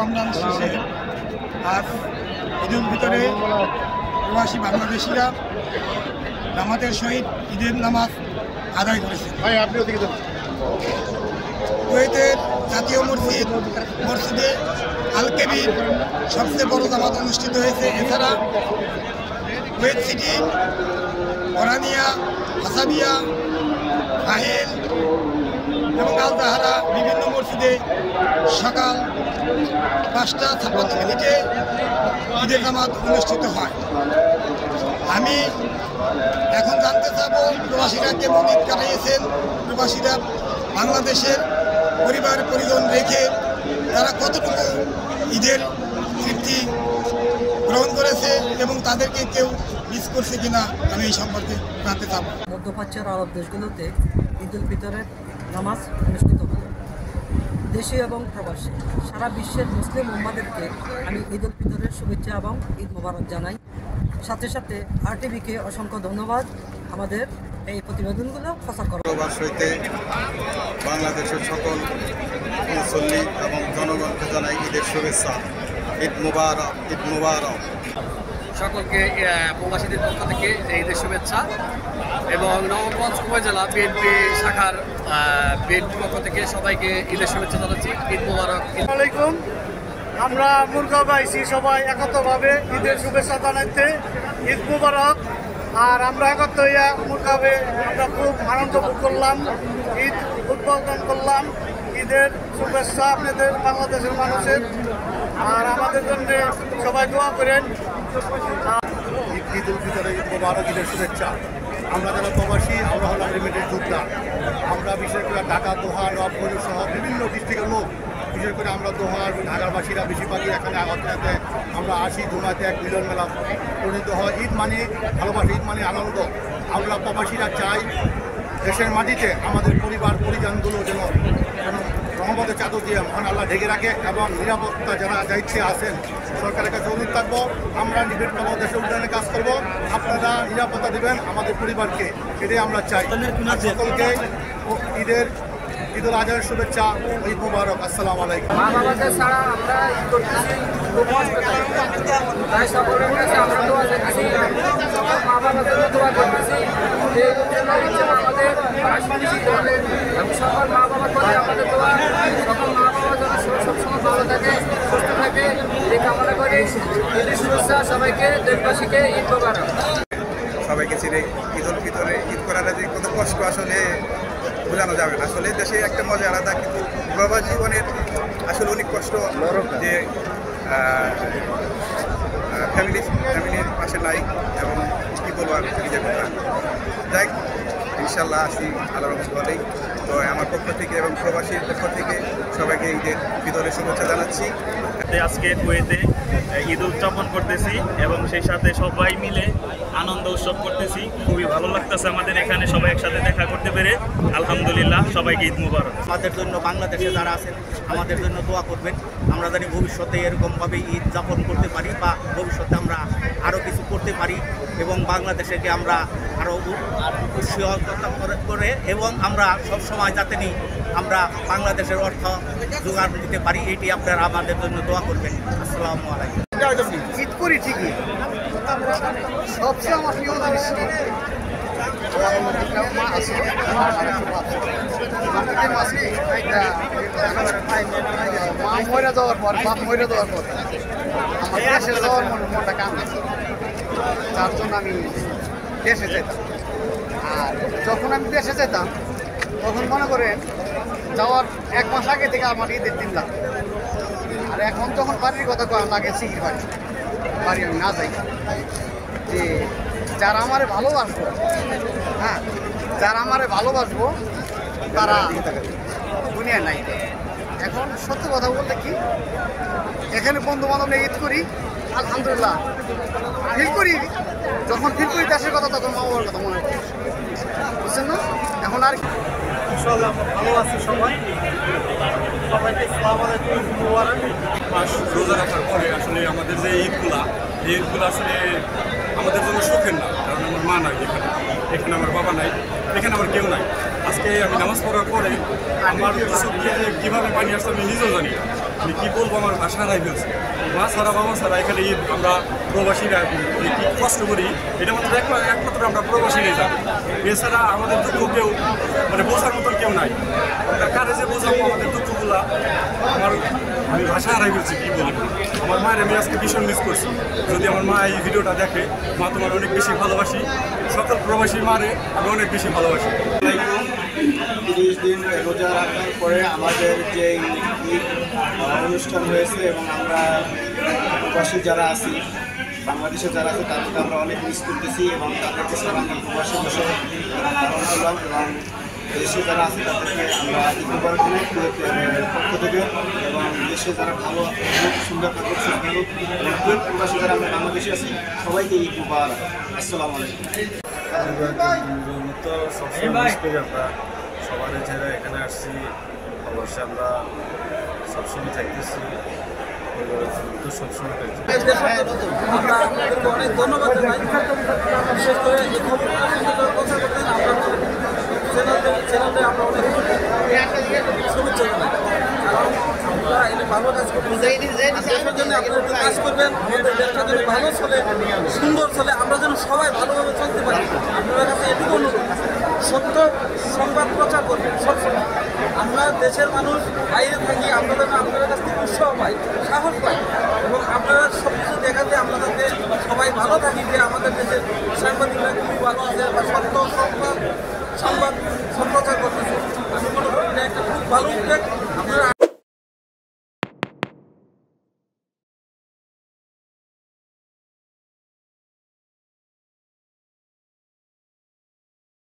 রমজান শেষে আজ ঈদুল ফিতরে প্রবাসী বাংলাদেশিরা জামাতের সহিত ঈদের নামাজ আদায় করেছেন। কুয়েতের জাতীয় মসজিদে আল কেবির সবচেয়ে বড় জামাত অনুষ্ঠিত হয়েছে। এছাড়া কুয়েত সিটি, ওরানিয়া, হাসাবিয়া, ফাহেল এবং আল জাহারা বিভিন্ন মসজিদে সকাল 5:56 ঈদের জামাত অনুষ্ঠিত হয়। আমি এখন জানতে চাবো প্রবাসীরা কেমন ঈদ কাটাইয়েছেন, প্রবাসীরা বাংলাদেশের পরিবার পরিজন রেখে তারা কতটুকু ঈদের তৃপ্তি গ্রহণ করেছে এবং তাদেরকে কেউ মিস করছে কিনা আমি এই সম্পর্কে জানতে চাবো। মধ্যপ্রাচ্যের আরব দেশগুলোতে ঈদুল ফিতরের নামাজ অনুষ্ঠিত হলো। দেশীয় এবং প্রবাসী সারা বিশ্বের মুসলিম উম্মাদেরকে আমি ঈদুল ফিতরের শুভেচ্ছা এবং ঈদ মোবারক জানাই। সাথে সাথে RTVকে অসংখ্য ধন্যবাদ আমাদের এই প্রতিবেদনগুলো প্রচার করার। প্রবাস হইতে বাংলাদেশের সকল মুসল্লি এবং জনগণকে জানাই ঈদের শুভেচ্ছা। ঈদ মুবারক, ঈদ মুবারক। সকলকে প্রবাসীদের পক্ষ থেকে ঈদের শুভেচ্ছা এবং নবগঞ্জ উপজেলা বিএনপি শাখার বিএনপির পক্ষ থেকে সবাইকে ঈদের শুভেচ্ছা জানাচ্ছি। ঈদ মুবারক। আসসালামু আলাইকুম। আমরা মুরগাঁও আইছি সবাই একত্রভাবে ঈদের শুভেচ্ছা জানাইতে। ঈদ মুবারক। আর আমরা একত্র হইয়া মুরগাঁওয়ে আমরা খুব আনন্দ ভোগ করলাম, ঈদ উদ্বোধন করলাম। ঈদের শুভেচ্ছা আপনাদের বাংলাদেশের মানুষের, আর আমাদের জন্য সবাই দোয়া করেন। ঈদুল ফিতরে ঈদ মুবারক, ঈদের শুভেচ্ছা। আমরা যারা প্রবাসী, আমরা হলাম রেমিটেন্স যোদ্ধা। আমরা বিশেষ করে ঢাকা, দোহা, নবাবগঞ্জ সহ বিভিন্ন ডিস্ট্রিক্টের লোক, বিশেষ করে আমরা দোহার ঢাকারবাসীরা বেশিরভাগই এখানে আগতনাতে আমরা আসি। ধুমাতে এক মিলন মেলা পরিণত হয়। ঈদ মানে ভালোবাসা, ঈদ মানে আনন্দ। আমরা প্রবাসীরা চাই দেশের মাটিতে আমাদের পরিবার পরিজনগুলো যেন রহমতের চাদর দিয়ে মহান আল্লাহ ঢেকে রাখে এবং নিরাপত্তা যারা দায়িত্বে আছেন সরকারের কাছে অনুরোধ থাকবো, আমরা নিবিড়তম দেশের উন্নয়নের কাজ করব। আপনারা নিরাপত্তা দেবেন আমাদের পরিবারকে, এটাই আমরা চাই। সকলকে ঈদুল আজহার শুভেচ্ছা, ঈদ মুবারক। আসসালামু আলাইকুম। মা বাবাদের ছাড়া আমরা ঈদ করতেছি খুব কষ্ট পাই, তাই সকলের কাছে আমরা দোয়া চাইতেছি, সকল মা বাবার জন্য দোয়া করতেছি। এই আমাদের এবং সকল মা বাবার প্রতি আমাদের দোয়া, সকল মা বাবার জন্য সবসময় ভালো থাকে, সুস্থ থাকে, এই কামনা করি। ঈদের শুভেচ্ছা সবাইকে, দেশবাসীকে ঈদ মুবারক। সবাইকে চিনে ঈদুল ফিতরে ঈদ করাটা যে কত কষ্ট আসলে বোঝানো যাবে না। আসলে দেশে একটা মজা আলাদা, কিন্তু প্রবাস জীবনের আসলে অনেক কষ্ট যে ফ্যামিলির পাশে নাই এবং কী বলবো আর নিজের কথা। যাই ইনশাল্লাহ আসি আল্লাহ বলেই। তো আমার পক্ষ থেকে এবং প্রবাসীর পক্ষ থেকে সবাইকে ঈদের ফিতরের শুভেচ্ছা জানাচ্ছি। আজকে কুয়েতে ঈদ উদযাপন করতেছি এবং সেই সাথে সবাই মিলে আনন্দ উৎসব করতেছি। খুবই ভালো লাগতেছে আমাদের এখানে সবাই একসাথে দেখা করতে পেরে। আলহামদুলিল্লাহ, সবাইকে ঈদ মুবারক। আমাদের জন্য বাংলাদেশে যারা আছেন আমাদের জন্য দোয়া করবেন। আমরা জানি ভবিষ্যতে এরকমভাবে ঈদ যাপন করতে পারি বা ভবিষ্যতে আমরা আরও কিছু করতে পারি এবং বাংলাদেশকে আমরা আরও উৎসাহ করে এবং আমরা সবসময় যাতে নিই আমরা বাংলাদেশের অর্থ জোগাড় দিতে পারি, এটি আপনারা আমাদের জন্য দোয়া করবেন। আসসালামু আলাইকুম। ঈদ করি ঠিকই, সবচেয়ে আমার প্রিয় জিনিস মা মরে যাওয়ার পর, বাপ মরে যাওয়ার পর আমার দেশে যাওয়ার মনটা কান্দে, তার জন্য আমি দেশে যেতাম। আর যখন আমি দেশে যেতাম তখন মনে করেন যাওয়ার 1 মাস আগে থেকে আমার ঈদের দিন লাগতো। আর এখন যখন বাড়ির কথা করা লাগে, সিকির বাড়ি আমি না যাই, যে যারা আমারে ভালোবাসবো, হ্যাঁ যারা আমারে ভালোবাসবো তারা দুনিয়ায় নাই। এখন সত্য কথা বলতে কি, এখানে বন্ধু বান্ধব নিয়ে ঈদ করি, আলহামদুলিল্লাহ ফিল করি। যখন ফিল করি দেশের কথা তখন মা বাবার কথা মনে করি, বুঝছেন না? এখন আর ভালো আছি সবাই, সবাইকে আসসালামু আলাইকুম। মাস রোজা রাখার পরে আসলে আমাদের যে ঈদগুলো, এই ঈদগুলো আসলে আমাদের জন্য সুখের না, কারণ আমার মা নাই এখানে আমার বাবা নাই, এখানে আমার কেউ নাই। আজকে আমি নামাজ পড়ার পরে আমার কিছু কীভাবে পানি আসছে আমি নিজেও জানি না। মানে কী বলবো, আমার ভাষা হারাই ফেলছে। মা ছাড়া বাবা ছাড়া এখানে ঈদ আমরা প্রবাসীরা কী কষ্ট করি, এটা মাত্র একমাত্র আমরা প্রবাসীরাই জানি। এছাড়া আমাদের দুঃখ কেউ মানে বোঝার মতন কেউ নাই। আমরা কারে যে বোঝাবো আমাদের দুঃখগুলা, আমি ভাষা হারাই ফেলছি কী বলবো। আমার মায়ের আমি আজকে ভীষণ মিস করছি। যদি আমার মা এই ভিডিওটা দেখে, মা তোমার অনেক বেশি ভালোবাসি, সকল প্রবাসী মারে আমি অনেক বেশি ভালোবাসি। 30 দিন রোজা রাখার পরে আমাদের যে ঈদ অনুষ্ঠান হয়েছে এবং আমরা প্রবাসী যারা আছি, বাংলাদেশে যারা আছে তাদেরকে আমরা অনেক মিস করতেছি এবং তাদেরকে সালাম প্রবাসী বসে পালন করলাম এবং দেশে যারা আছে তাদেরকে আমরা ঈদ মুবারক পক্ষ থেকে এবং দেশে যারা ভালো সুন্দর থাকুক এবং প্রবাসী যারা আমরা বাংলাদেশে আছি সবাইকে ঈদ মুবারক। আসসালামু আলাইকুম। তো সবসময় মিস করি আমরা সবার যারা এখানে আসছি, অবশ্যই আমরা সবসময় থাকতেছি, তো সবসময় থাকছি। আমরা আপনাদেরকে অনেক ধন্যবাদ জানাই। বিশেষ করে এই খবরটা কথা বলতেন আমরা চ্যানেলে আমরা অনেক শুভেচ্ছা জানাই। কারণ আমরা এটা ভালো কাজ করতে চাই, দেশের জন্য আপনারা একটু কাজ করবেন, আমাদের দেশটা যদি ভালো চলে, সুন্দর চলে, আমরা যেন সবাই ভালোভাবে চলতে পারি। আপনাদের কাছে এটুকু অনুরোধ, সত্য সংবাদ প্রচার করবেন সবসময়। আমরা দেশের মানুষ বাইরে থাকি, আমরা যেন আপনাদের কাছ থেকে উৎসাহ পাই, সাহস পাই এবং আপনারা সব কিছু দেখাতে আমরা যাতে সবাই ভালো থাকি, যে আমাদের দেশের সাংবাদিকরা খুবই ভালো আছে বা সত্য সংবাদ